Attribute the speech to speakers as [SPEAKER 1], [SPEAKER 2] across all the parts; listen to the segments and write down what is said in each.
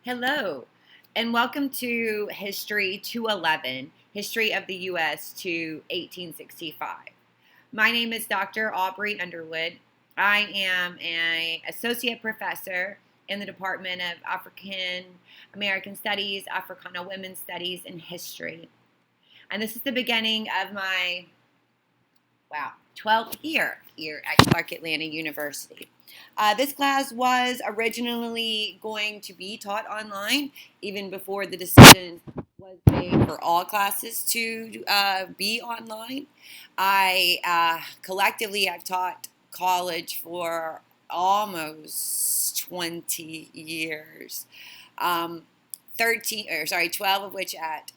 [SPEAKER 1] Hello, and welcome to History 211, History of the U.S. to 1865. My name is Dr. Aubrey Underwood. I am an associate professor in the Department of African American Studies, Africana Women's Studies, and History. And this is the beginning of my 12th year here at Clark Atlanta University. This class was originally going to be taught online, even before the decision was made for all classes to be online. I collectively have taught college for almost 20 years. 12 of which at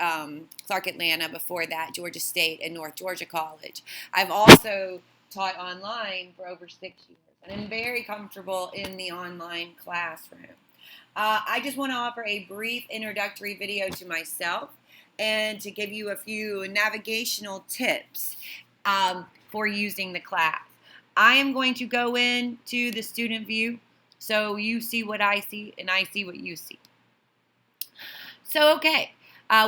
[SPEAKER 1] Clark Atlanta, before that Georgia State and North Georgia College. I've also taught online for over 6 years, and I'm very comfortable in the online classroom. I just want to offer a brief introductory video to myself and to give you a few navigational tips for using the class. I am going to go into the student view so you see what I see and I see what you see. So,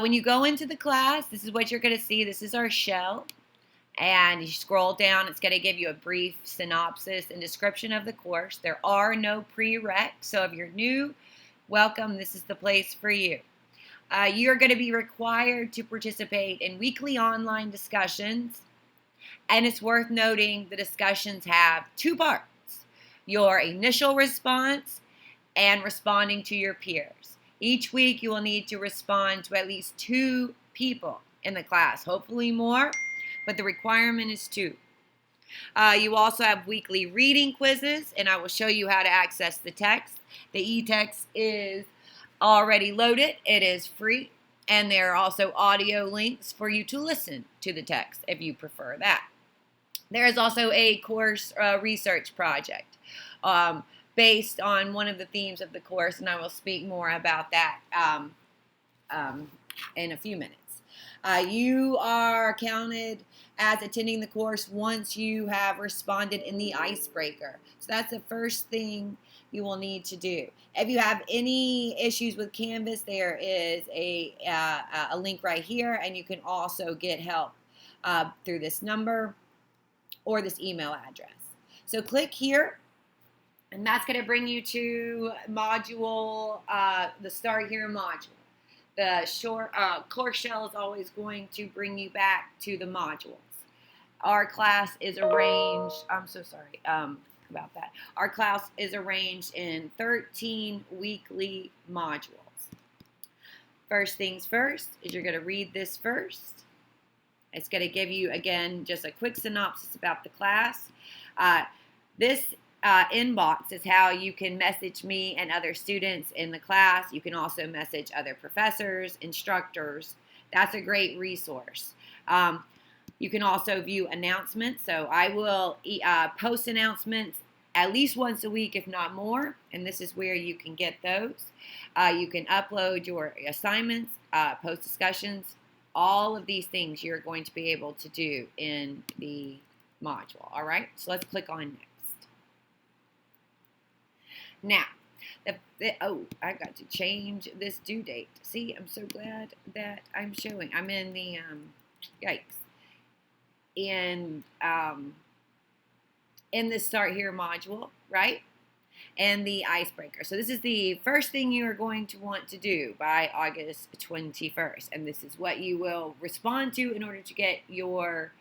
[SPEAKER 1] when you go into the class, this is what you're going to see. This is our shell. And you scroll down, it's going to give you a brief synopsis and description of the course. There are no prereqs, so if you're new, welcome. This is the place for you. You're going to be required to participate in weekly online discussions. And it's worth noting the discussions have two parts: your initial response and responding to your peers. Each week, you will need to respond to at least 2 people in the class, hopefully more, but the requirement is 2. You also have weekly reading quizzes, and I will show you how to access the text. The e-text is already loaded. It is free, and there are also audio links for you to listen to the text if you prefer that. There is also a course research project based on one of the themes of the course, and I will speak more about that in a few minutes. You are counted as attending the course once you have responded in the icebreaker. So that's the first thing you will need to do. If you have any issues with Canvas, there is a link right here, and you can also get help through this number or this email address. So click here. And that's going to bring you to module, the Start Here module. The course shell is always going to bring you back to the modules. Our class is arranged, I'm so sorry about that. Our class is arranged in 13 weekly modules. First things first is you're going to read this first. It's going to give you, again, just a quick synopsis about the class. This inbox is how you can message me and other students in the class. You can also message other professors, instructors. That's a great resource. You can also view announcements. So I will post announcements at least once a week, if not more, and this is where you can get those. You can upload your assignments, post discussions. All of these things you're going to be able to do in the module. All right, so let's click on next. Now, I got to change this due date. See, I'm so glad that I'm showing. I'm in the, yikes. In the Start Here module, right? And the icebreaker. So this is the first thing you are going to want to do by August 21st. And this is what you will respond to in order to get your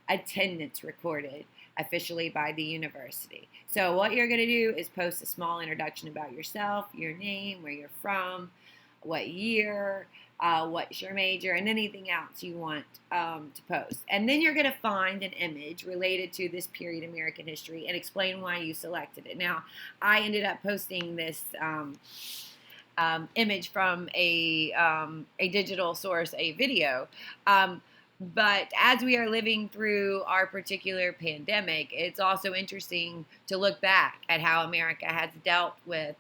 [SPEAKER 1] attendance recorded officially by the university. So what you're going to do is post a small introduction about yourself, your name, where you're from, what year, what's your major, and anything else you want to post. And then you're going to find an image related to this period in American history and explain why you selected it. Now, I ended up posting this image from a digital source, a video. But as we are living through our particular pandemic, it's also interesting to look back at how America has dealt with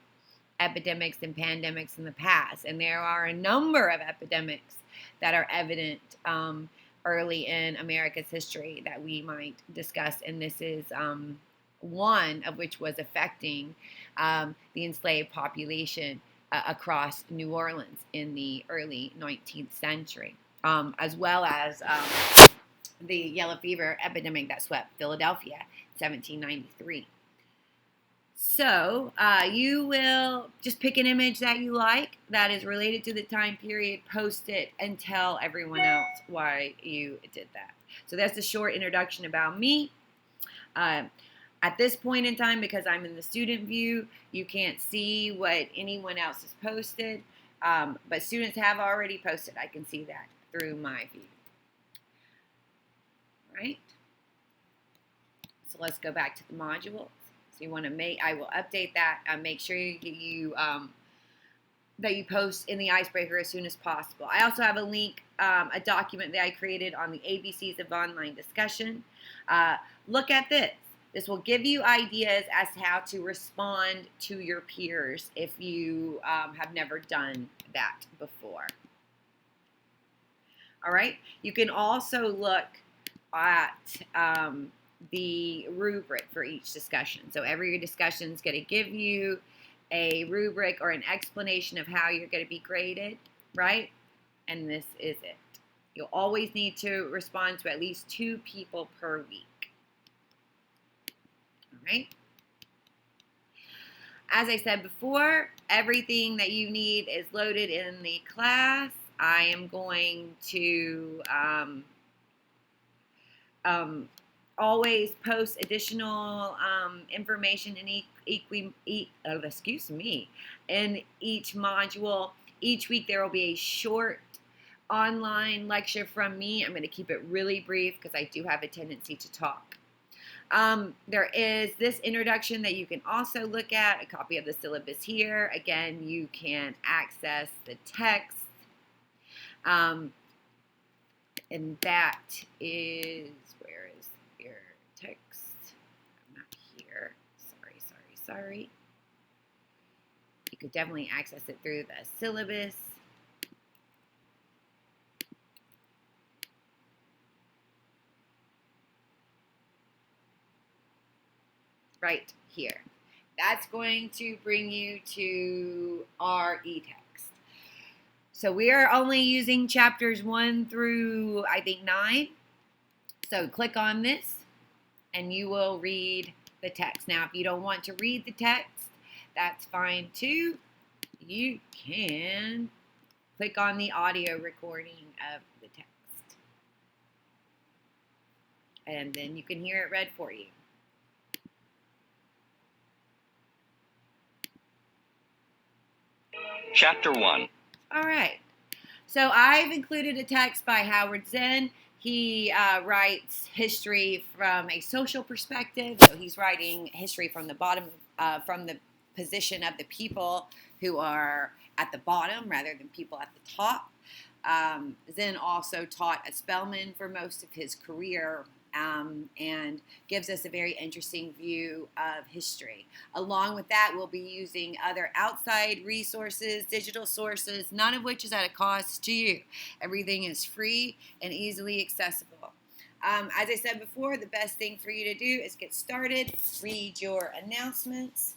[SPEAKER 1] epidemics and pandemics in the past. And there are a number of epidemics that are evident early in America's history that we might discuss. And this is one of which was affecting the enslaved population across New Orleans in the early 19th century, as well as the yellow fever epidemic that swept Philadelphia in 1793. So you will just pick an image that you like that is related to the time period, post it, and tell everyone else why you did that. So that's a short introduction about me. At this point in time, because I'm in the student view, you can't see what anyone else has posted, but students have already posted. I can see that through my view. All right. So let's go back to the modules. So you want to I will update that. Make sure that you post in the icebreaker as soon as possible. I also have a link, a document that I created on the ABCs of online discussion. Look at this. This will give you ideas as to how to respond to your peers if you have never done that before. All right. You can also look at the rubric for each discussion. So every discussion is going to give you a rubric or an explanation of how you're going to be graded, right? And this is it. You'll always need to respond to at least 2 people per week. All right. As I said before, everything that you need is loaded in the class. I am going to always post additional information in in each module. Each week there will be a short online lecture from me. I'm going to keep it really brief because I do have a tendency to talk. There is this introduction that you can also look at, a copy of the syllabus here. Again, you can access the text. And that is, where is your text? I'm not here. Sorry. You could definitely access it through the syllabus. Right here. That's going to bring you to our e-text. So we are only using chapters 1 through, I think, 9. So click on this and you will read the text. Now, if you don't want to read the text, that's fine too. You can click on the audio recording of the text. And then you can hear it read for you.
[SPEAKER 2] Chapter 1.
[SPEAKER 1] All right. So I've included a text by Howard Zinn. He writes history from a social perspective. So he's writing history from the bottom, from the position of the people who are at the bottom rather than people at the top. Zinn also taught at Spelman for most of his career. And gives us a very interesting view of history. Along with that, we'll be using other outside resources, digital sources, none of which is at a cost to you. Everything is free and easily accessible. As I said before, the best thing for you to do is get started, read your announcements,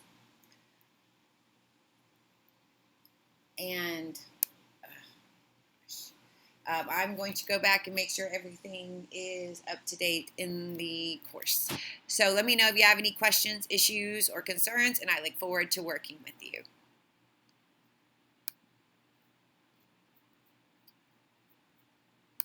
[SPEAKER 1] and I'm going to go back and make sure everything is up to date in the course. So let me know if you have any questions, issues, or concerns, and I look forward to working with you.